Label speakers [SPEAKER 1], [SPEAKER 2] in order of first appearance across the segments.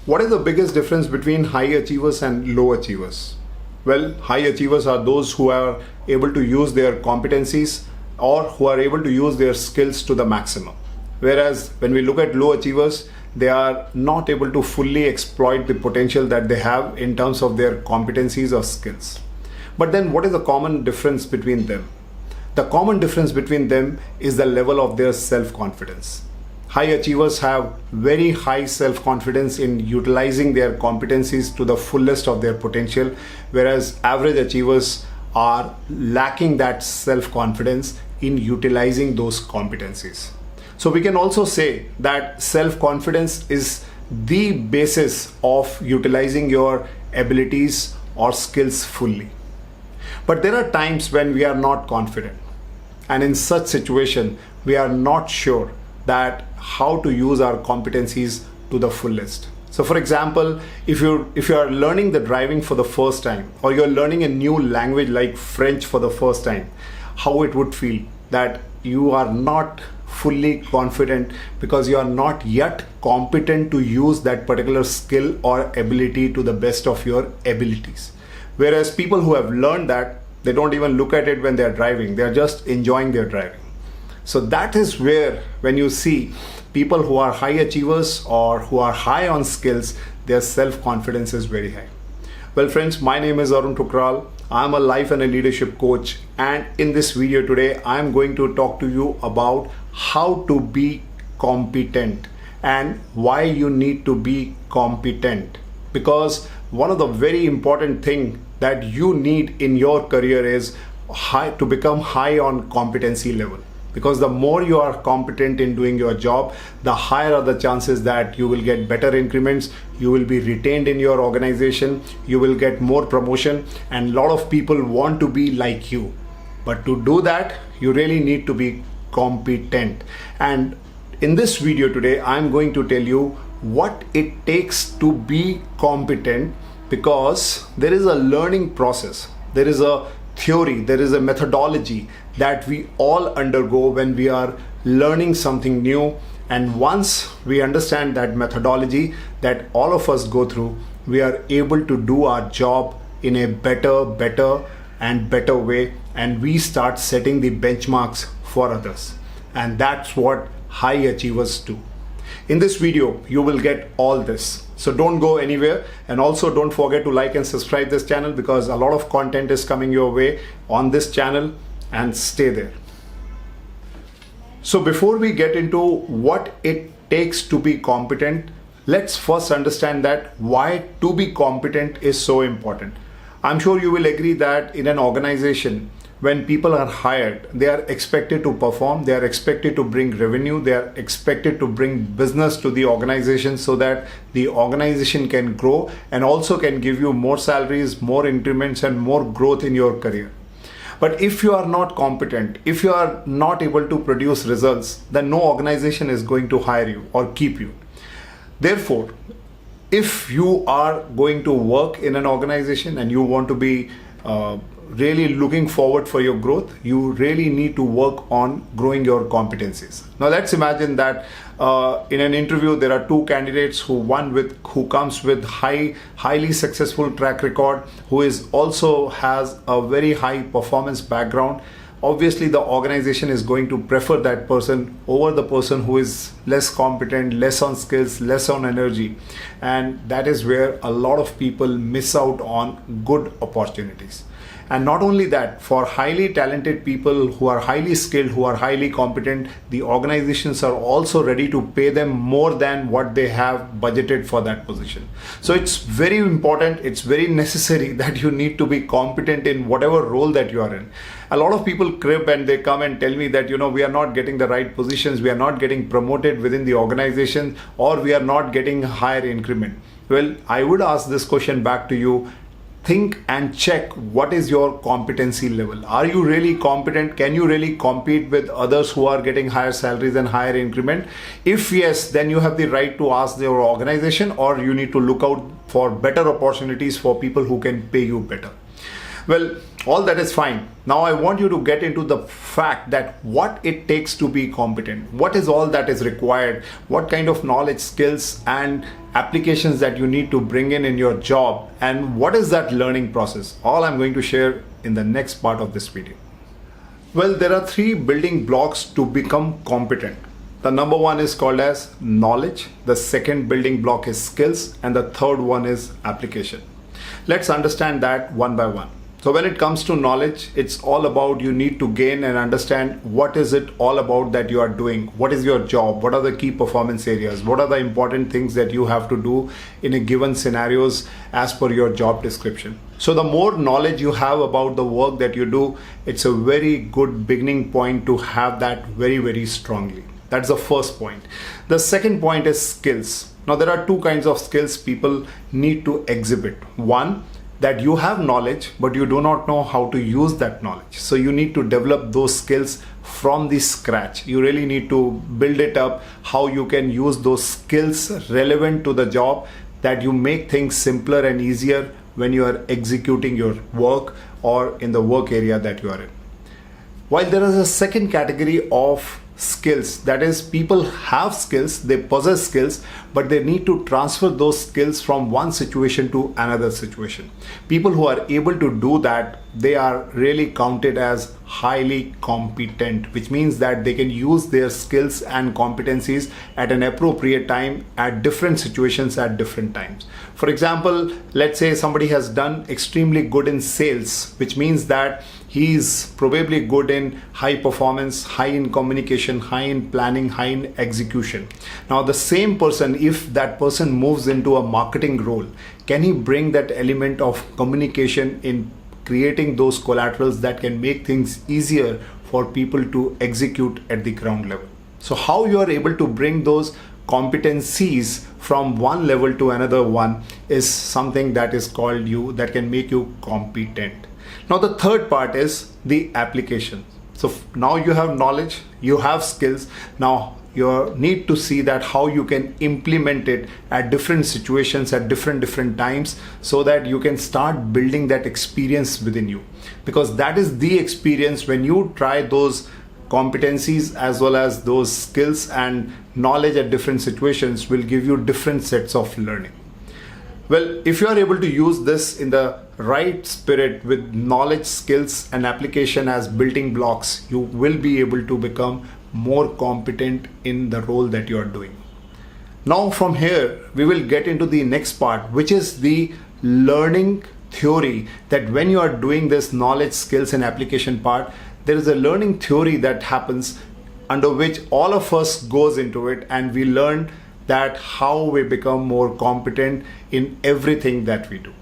[SPEAKER 1] What is the biggest difference between high achievers and low achievers? Well, high achievers are those who are able to use their competencies or who are able to use their skills to the maximum. Whereas when we look at low achievers, they are not able to fully exploit the potential that they have in terms of their competencies or skills. But then what is the common difference between them? The common difference between them is the level of their self-confidence. High achievers have very high self-confidence in utilizing their competencies to the fullest of their potential, whereas average achievers are lacking that self-confidence in utilizing those competencies. So we can also say that self-confidence is the basis of utilizing your abilities or skills fully. But there are times when we are not confident, and in such situation we are not sure that how to use our competencies to the fullest. So for example, if you are learning the driving for the first time, or you're learning a new language like French for the first time, how it would feel that you are not fully confident because you are not yet competent to use that particular skill or ability to the best of your abilities. Whereas people who have learned that, they don't even look at it when they're driving, they're just enjoying their driving. So that is where, when you see people who are high achievers or who are high on skills, their self-confidence is very high. Well friends, my name is Arun. I'm a life and a leadership coach, and in this video today I'm going to talk to you about how to be competent and why you need to be competent. Because one of the very important thing that you need in your career is to become high on competency level. Because the more you are competent in doing your job, the higher are the chances that you will get better increments, you will be retained in your organization, you will get more promotion, and a lot of people want to be like you. But to do that, you really need to be competent. And in this video today, I'm going to tell you what it takes to be competent, because there is a learning process, there is a theory, there is a methodology that we all undergo when we are learning something new. And once we understand that methodology that all of us go through, we are able to do our job in a better way, and we start setting the benchmarks for others. And that's what high achievers do. In this video, you will get all this. So don't go anywhere, and also don't forget to like and subscribe this channel, because a lot of content is coming your way on this channel, and stay there. So before we get into what it takes to be competent, let's first understand that why to be competent is so important. I'm sure you will agree that in an organization, when people are hired, they are expected to perform, they are expected to bring revenue, they are expected to bring business to the organization so that the organization can grow and also can give you more salaries, more increments, and more growth in your career. But if you are not competent, if you are not able to produce results, then no organization is going to hire you or keep you. Therefore, if you are going to work in an organization and you want to be really looking forward for your growth, you really need to work on growing your competencies. Now let's imagine that in an interview there are two candidates, who comes with highly successful track record, who is also has a very high performance background. Obviously the organization is going to prefer that person over the person who is less competent, less on skills, less on energy. And that is where a lot of people miss out on good opportunities. And not only that, for highly talented people who are highly skilled, who are highly competent, the organizations are also ready to pay them more than what they have budgeted for that position. So it's very important, it's very necessary that you need to be competent in whatever role that you are in. A lot of people crib and they come and tell me that, we are not getting the right positions, we are not getting promoted within the organization, or we are not getting higher increment. Well, I would ask this question back to you. Think and check, what is your competency level? Are you really competent? Can you really compete with others who are getting higher salaries and higher increment? If yes, then you have the right to ask your organization, or you need to look out for better opportunities for people who can pay you better. Well, all that is fine. Now I want you to get into the fact that what it takes to be competent. What is all that is required? What kind of knowledge, skills and applications that you need to bring in your job, and what is that learning process? All I'm going to share in the next part of this video. Well, there are 3 building blocks to become competent. The number 1 is called as knowledge, the second building block is skills, and the third one is application. Let's understand that one by one. So when it comes to knowledge, it's all about you need to gain and understand what is it all about that you are doing. What is your job? What are the key performance areas? What are the important things that you have to do in a given scenarios as per your job description? So the more knowledge you have about the work that you do, it's a very good beginning point to have that very, very strongly. That's the first point. The second point is skills. Now there are 2 kinds of skills people need to exhibit. One, that you have knowledge but you do not know how to use that knowledge. So you need to develop those skills from the scratch. You really need to build it up, how you can use those skills relevant to the job, that you make things simpler and easier when you are executing your work or in the work area that you are in. While there is a second category of skills, that is, people have skills, they possess skills, but they need to transfer those skills from one situation to another situation. People who are able to do that, they are really counted as highly competent, which means that they can use their skills and competencies at an appropriate time at different situations at different times. For example, let's say somebody has done extremely good in sales, which means that he's probably good in high performance, high in communication, high in planning, high in execution. Now the same person, if that person moves into a marketing role, can he bring that element of communication in creating those collaterals that can make things easier for people to execute at the ground level? So how you are able to bring those competencies from one level to another one is something that is called that can make you competent. Now the third part is the application. So now you have knowledge, you have skills. Now you need to see that how you can implement it at different situations at different times, so that you can start building that experience within you, because that is the experience when you try those competencies as well as those skills and knowledge at different situations will give you different sets of learning. Well, if you are able to use this in the right spirit with knowledge, skills and application as building blocks, you will be able to become more competent in the role that you are doing. Now from here, we will get into the next part, which is the learning theory, that when you are doing this knowledge, skills and application part, there is a learning theory that happens under which all of us goes into it, and we learn that how we become more competent in everything that we do.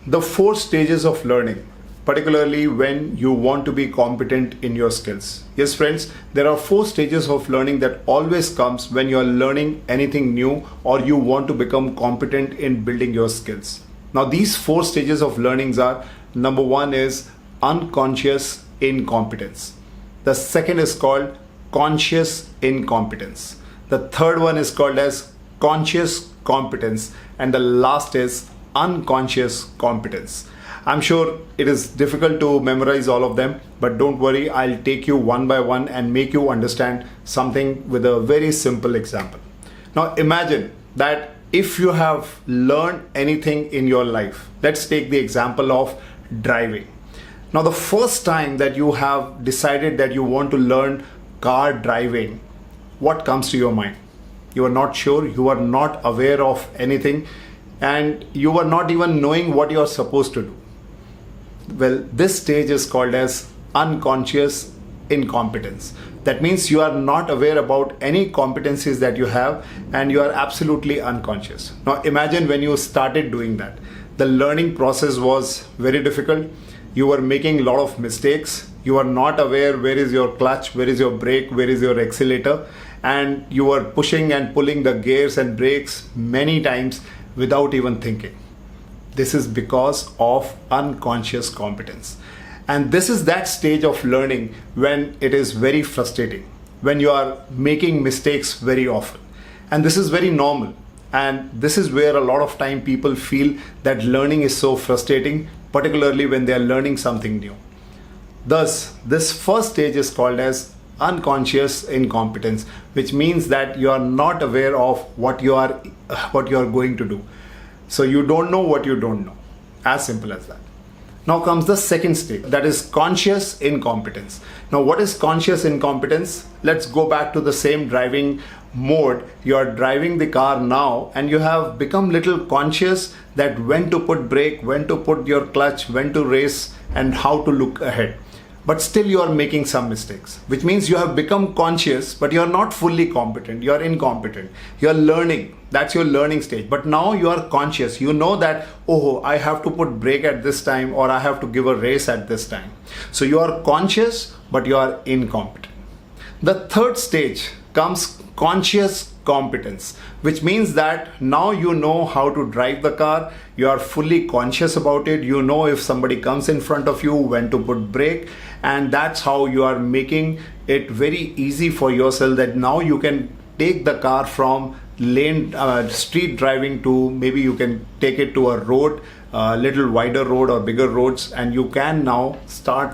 [SPEAKER 1] The 4 stages of learning, particularly when you want to be competent in your skills. Yes friends, there are 4 stages of learning that always comes when you are learning anything new or you want to become competent in building your skills. Now these 4 stages of learnings are: number 1 is unconscious incompetence. The second is called conscious incompetence. The third one is called as conscious competence, and the last is unconscious competence. I'm sure it is difficult to memorize all of them, but don't worry, I'll take you one by one and make you understand something with a very simple example. Now imagine that if you have learned anything in your life, let's take the example of driving. Now the first time that you have decided that you want to learn car driving, what comes to your mind? You are not sure, you are not aware of anything, and you are not even knowing what you are supposed to do. Well, this stage is called as unconscious incompetence. That means you are not aware about any competencies that you have, and you are absolutely unconscious. Now imagine when you started doing that. The learning process was very difficult. You were making a lot of mistakes. You are not aware where is your clutch, where is your brake, where is your accelerator, and you were pushing and pulling the gears and brakes many times without even thinking. This is because of unconscious competence. And this is that stage of learning when it is very frustrating, when you are making mistakes very often. And this is very normal. And this is where a lot of time people feel that learning is so frustrating particularly when they are learning something new. Thus, this first stage is called as unconscious incompetence, which means that you are not aware of what you are going to do. So you don't know what you don't know. As simple as that. Now comes the second stage, that is conscious incompetence. Now what is conscious incompetence? Let's go back to the same driving mode. You are driving the car now and you have become little conscious that when to put brake, when to put your clutch, when to race, and how to look ahead. But still you are making some mistakes, which means you have become conscious, but you are not fully competent. You are incompetent. You are learning. That's your learning stage. But now you are conscious. You know that, oh, I have to put brake at this time, or I have to give a race at this time. So you are conscious, but you are incompetent. The third stage comes conscious competence, which means that now you know how to drive the car. You are fully conscious about it. You know if somebody comes in front of you, when to put brake, and that's how you are making it very easy for yourself, that now you can take the car from street driving to maybe you can take it to a road, little wider road or bigger roads, and you can now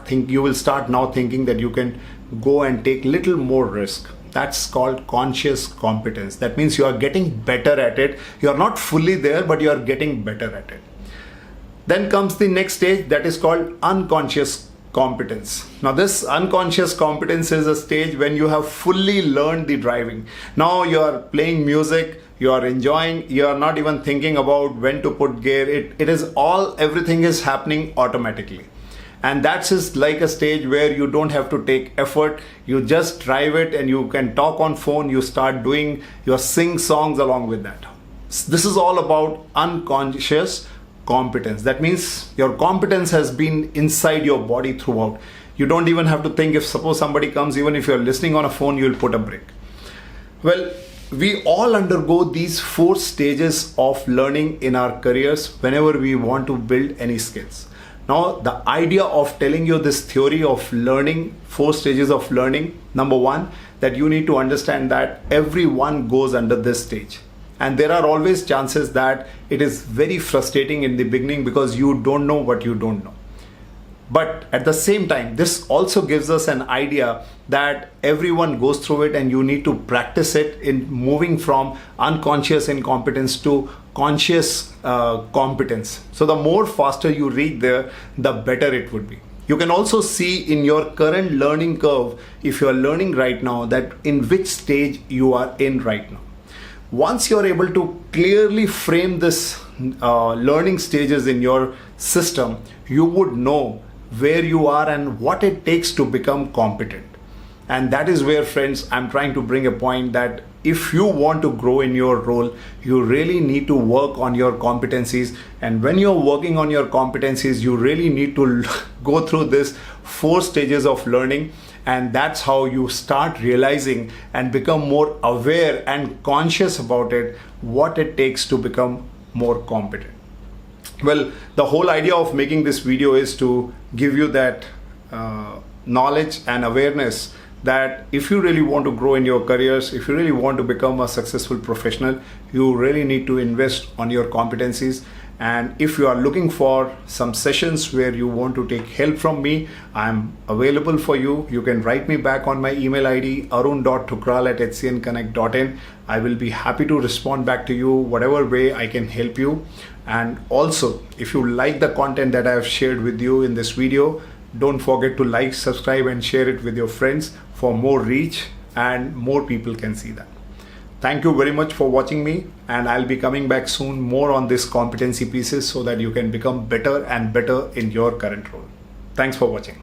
[SPEAKER 1] you will start now thinking that you can go and take little more risk. That's called conscious competence. That means you are getting better at it. You are not fully there, but you are getting better at it. Then comes the next stage, that is called unconscious competence. Now this unconscious competence is a stage when you have fully learned the driving. Now you are playing music, you are enjoying, you are not even thinking about when to put gear. Everything is happening automatically. And that's just like a stage where you don't have to take effort. You just drive it and you can talk on phone. You start doing your sing songs along with that. This is all about unconscious competence. That means your competence has been inside your body throughout. You don't even have to think. If suppose somebody comes, even if you're listening on a phone, you'll put a brake. Well, we all undergo these 4 stages of learning in our careers whenever we want to build any skills. Now, the idea of telling you this theory of learning, 4 stages of learning, number 1, that you need to understand that everyone goes under this stage. And there are always chances that it is very frustrating in the beginning because you don't know what you don't know. But at the same time, this also gives us an idea that everyone goes through it and you need to practice it in moving from unconscious incompetence to conscious competence. So the more faster you reach there, the better it would be. You can also see in your current learning curve, if you are learning right now, that in which stage you are in right now. Once you're able to clearly frame this learning stages in your system, you would know where you are and what it takes to become competent. And that is where, friends, I'm trying to bring a point that if you want to grow in your role, you really need to work on your competencies. And when you're working on your competencies, you really need to go through this 4 stages of learning. And that's how you start realizing and become more aware and conscious about it, what it takes to become more competent. Well, the whole idea of making this video is to give you that knowledge and awareness that if you really want to grow in your careers, if you really want to become a successful professional, you really need to invest on your competencies. And if you are looking for some sessions where you want to take help from me, I'm available for you. You can write me back on my email ID, arun.thukral@hcnconnect.in. I will be happy to respond back to you whatever way I can help you. And also, if you like the content that I have shared with you in this video, don't forget to like, subscribe, and share it with your friends for more reach and more people can see that. Thank you very much for watching me, and I'll be coming back soon more on this competency pieces so that you can become better and better in your current role. Thanks for watching.